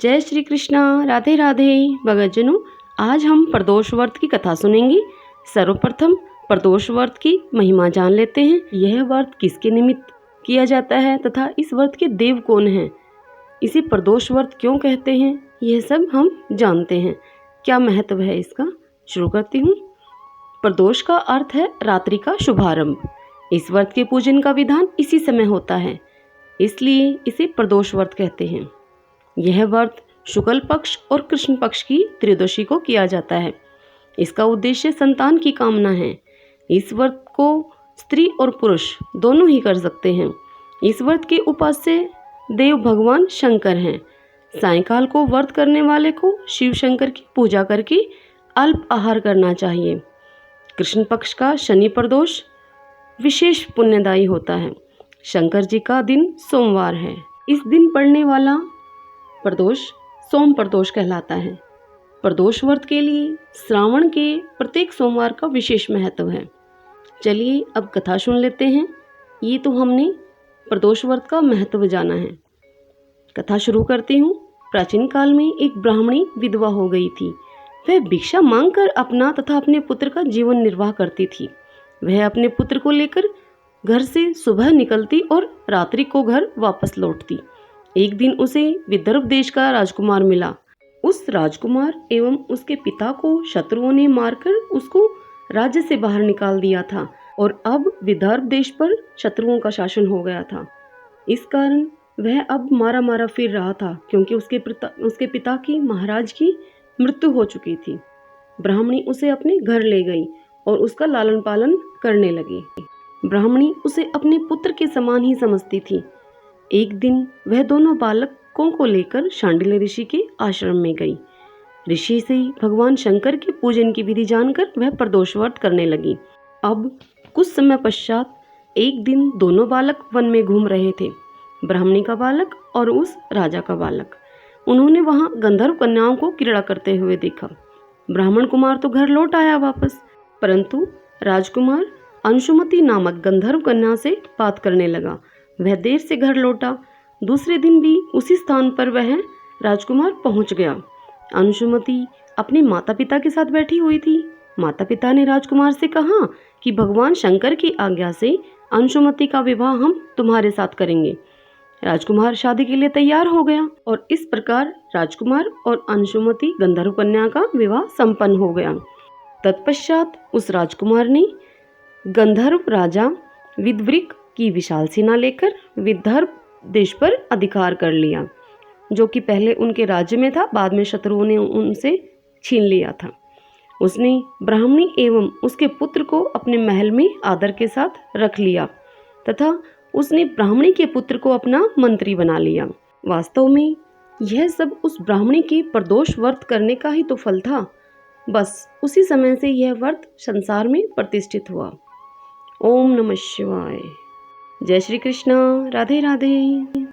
जय श्री कृष्णा, राधे राधे। भगतजनों, आज हम प्रदोष व्रत की कथा सुनेंगे। सर्वप्रथम प्रदोष व्रत की महिमा जान लेते हैं। यह व्रत किसके निमित्त किया जाता है तथा इस व्रत के देव कौन हैं, इसे प्रदोष व्रत क्यों कहते हैं, यह सब हम जानते हैं। क्या महत्व है इसका, शुरू करती हूँ। प्रदोष का अर्थ है रात्रि का शुभारंभ। इस व्रत के पूजन का विधान इसी समय होता है, इसलिए इसे प्रदोष व्रत कहते हैं। यह व्रत शुक्ल पक्ष और कृष्ण पक्ष की त्रयोदशी को किया जाता है। इसका उद्देश्य संतान की कामना है। इस व्रत को स्त्री और पुरुष दोनों ही कर सकते हैं। इस व्रत के उपास्य देव भगवान शंकर हैं। सायंकाल को व्रत करने वाले को शिव शंकर की पूजा करके अल्प आहार करना चाहिए। कृष्ण पक्ष का शनि प्रदोष विशेष पुण्यदायी होता है। शंकर जी का दिन सोमवार है। इस दिन पड़ने वाला प्रदोष सोम प्रदोष कहलाता है। प्रदोष व्रत के लिए श्रावण के प्रत्येक सोमवार का विशेष महत्व है। चलिए अब कथा सुन लेते हैं। ये तो हमने प्रदोष व्रत का महत्व जाना है। कथा शुरू करती हूँ। प्राचीन काल में एक ब्राह्मणी विधवा हो गई थी। वह भिक्षा मांगकर अपना तथा अपने पुत्र का जीवन निर्वाह करती थी। वह अपने पुत्र को लेकर घर से सुबह निकलती और रात्रि को घर वापस लौटती। एक दिन उसे विदर्भ देश का राजकुमार मिला। उस राजकुमार एवं उसके पिता को शत्रुओं ने मारकर उसको राज्य से बाहर निकाल दिया था और अब विदर्भ देश पर शत्रुओं का शासन हो गया था। इस कारण वह अब मारा मारा फिर रहा था, क्योंकि उसके पिता की महाराज की मृत्यु हो चुकी थी। ब्राह्मणी उसे अपने घर ले गई और उसका लालन पालन करने लगी। ब्राह्मणी उसे अपने पुत्र के समान ही समझती थी। एक दिन वह दोनों बालकों को लेकर शांडिल्य ऋषि के आश्रम में गई। ऋषि से भगवान शंकर के पूजन की विधि जानकर वह प्रदोष व्रत करने लगी। अब कुछ समय पश्चात एक दिन दोनों बालक वन में घूम रहे थे, ब्राह्मणी का बालक और उस राजा का बालक। उन्होंने वहां गंधर्व कन्याओं को क्रीड़ा करते हुए देखा। ब्राह्मण कुमार तो घर लौट आया वापस, परंतु राजकुमार अंशुमति नामक गंधर्व कन्या से बात करने लगा। वह देर से घर लौटा। दूसरे दिन भी उसी स्थान पर वह राजकुमार पहुंच गया। अंशुमति अपने माता पिता के साथ बैठी हुई थी। माता पिता ने राजकुमार से कहा कि भगवान शंकर की आज्ञा से अंशुमति का विवाह हम तुम्हारे साथ करेंगे। राजकुमार शादी के लिए तैयार हो गया और इस प्रकार राजकुमार और अंशुमति गंधर्व कन्या का विवाह संपन्न हो गया। तत्पश्चात उस राजकुमार ने गंधर्व राजा विदवृक की विशाल सेना लेकर विदर्भ देश पर अधिकार कर लिया, जो कि पहले उनके राज्य में था, बाद में शत्रुओं ने उनसे छीन लिया था। उसने ब्राह्मणी एवं उसके पुत्र को अपने महल में आदर के साथ रख लिया तथा उसने ब्राह्मणी के पुत्र को अपना मंत्री बना लिया। वास्तव में यह सब उस ब्राह्मणी के प्रदोष व्रत करने का ही तो फल था। बस उसी समय से यह व्रत संसार में प्रतिष्ठित हुआ। ओम नमः शिवाय। जय श्री कृष्ण, राधे राधे।